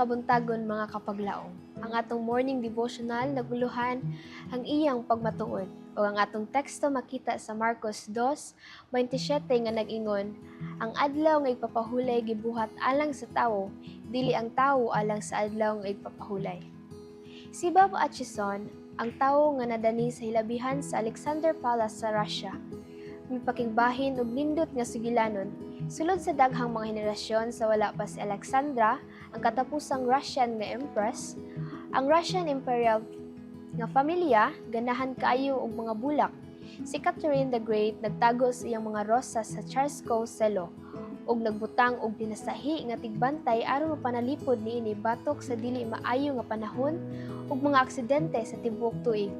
kabuntagon mga kapaglaong. Ang atong morning devotional naguluhan ang iyang pagmatuod o ang atong teksto makita sa Marcos 2:27 nga nag-ingon, ang adlaw nga igpapahulay gibuhat alang sa tawo, dili ang tawo alang sa adlaw nga igpapahulay. Si Bob Atchison, ang tawo nga nadani sa hilabihan sa Alexander Palace sa Russia, mipakigbahin og nindot nga sigilanon. Sulod sa daghang mga henerasyon sa wala pa si Alexandra, ang katapusang Russian nga empress, ang Russian imperial nga pamilya ganahan kaayo og mga bulak. Si Catherine the Great nagtago sa iyang mga rosas sa Tsarskoe Selo ug nagbutang og dinasahi nga tigbantay aron mapanalipod niini batok sa dili maayo nga panahon ug mga aksidente sa tibuok tuig.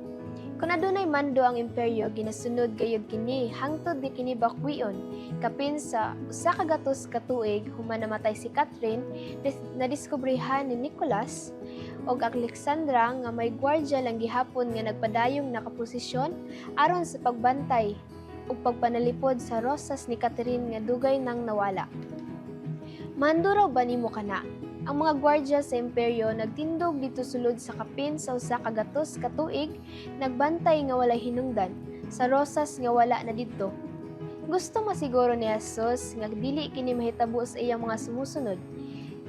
Kung adunay mando ang imperyo, ginasunod gayud kini hangtod di kini bakwion. Kapin sa usa ka gatos ka tuig human namatay si Catherine, nadiskubrihan ni Nicholas og Alexandra nga may gwardiya lang gihapon nga nagpadayong nakaposisyon aron sa pagbantay ug pagpanalipod sa rosas ni Catherine nga dugay nang nawala. Mando raw ba nimo kana? Ang mga gwardiya sa imperyo nagtindog dito sulod sa kapin sa usa ka gatos ka tuig, nagbantay nga walay hinungdan sa rosas nga wala na didto. Gusto masiguro ni Jesus nga dili kini mahitabo sa iyang mga sumusunod.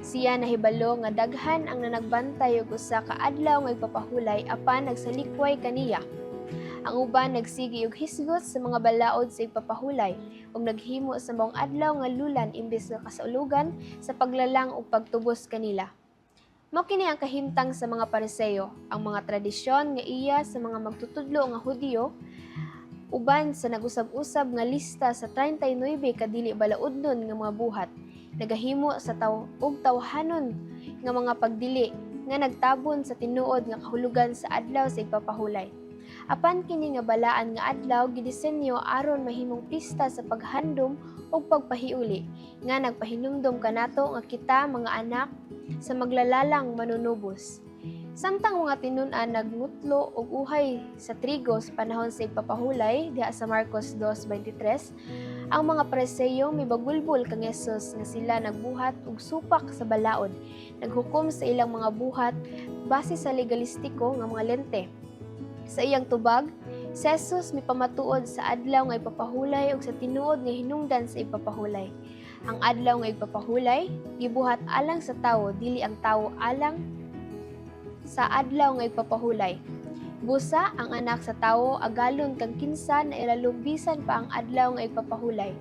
Siya nahibalo nga daghan ang nanagbantay og usa ka adlaw nga igpapahulay apan nagsalikway kaniya. Ang uban nagsigi og hisgot sa mga balaod sa igpapahulay ug naghimo sa maong adlaw nga lulan imbes nga kasaulugan sa paglalang ug pagtubos kanila. Mao kini ang kahimtang sa mga Pariseo, ang mga tradisyon nga iya sa mga magtutudlo nga Hudiyo, uban sa nag-usab-usab nga lista sa 39 kadili balaudnon nga mga buhat, nagahimo sa tawhanon nga mga pagdili nga nagtabon sa tinuod nga kahulugan sa adlaw sa igpapahulay. Apan kini nga balaan nga adlaw gidisenyo aron mahimong pista sa paghandom ug pagpahiuli nga nagpahinumdom kanato nga kita mga anak sa maglalalang manunubos. Samtang mga tinun-an nagngutlo og uhay sa trigo sa panahon sa igpapahulay diha sa Marcos 2:23, ang mga Pariseo mibagulbol kang Jesus nga sila nagbuhat og supak sa balaod, naghukom sa ilang mga buhat base sa legalistiko nga mga lente. Sa iyang tubag, si Jesus mipamatuod sa adlaw nga igpapahulay ug sa tinuod nga hinungdan sa igpapahulay. Ang adlaw nga igpapahulay gibuhat alang sa tawo, dili ang tawo alang sa adlaw nga igpapahulay. Busa ang anak sa tawo agalon kang kinsa na ilalubisan pa ang adlaw nga igpapahulay.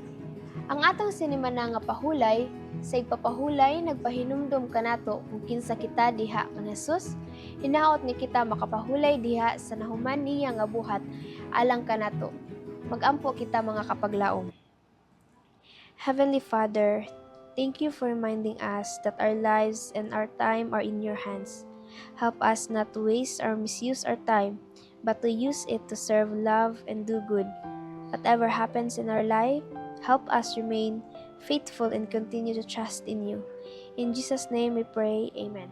Ang atong sinimana nga pahulay sa igpapahulay nagpahinumdom kanato kung kinsa kita diha kang Jesus. Hinaot ni kita makapahulay diha sa nahuman niya nga buhat alang kanato. Magampo kita mga kapaglaom. Heavenly Father, thank you for reminding us that our lives and our time are in your hands. Help us not to waste or misuse our time, but to use it to serve, love, and do good. Whatever happens in our life, help us remain faithful and continue to trust in you. In Jesus' name we pray, Amen.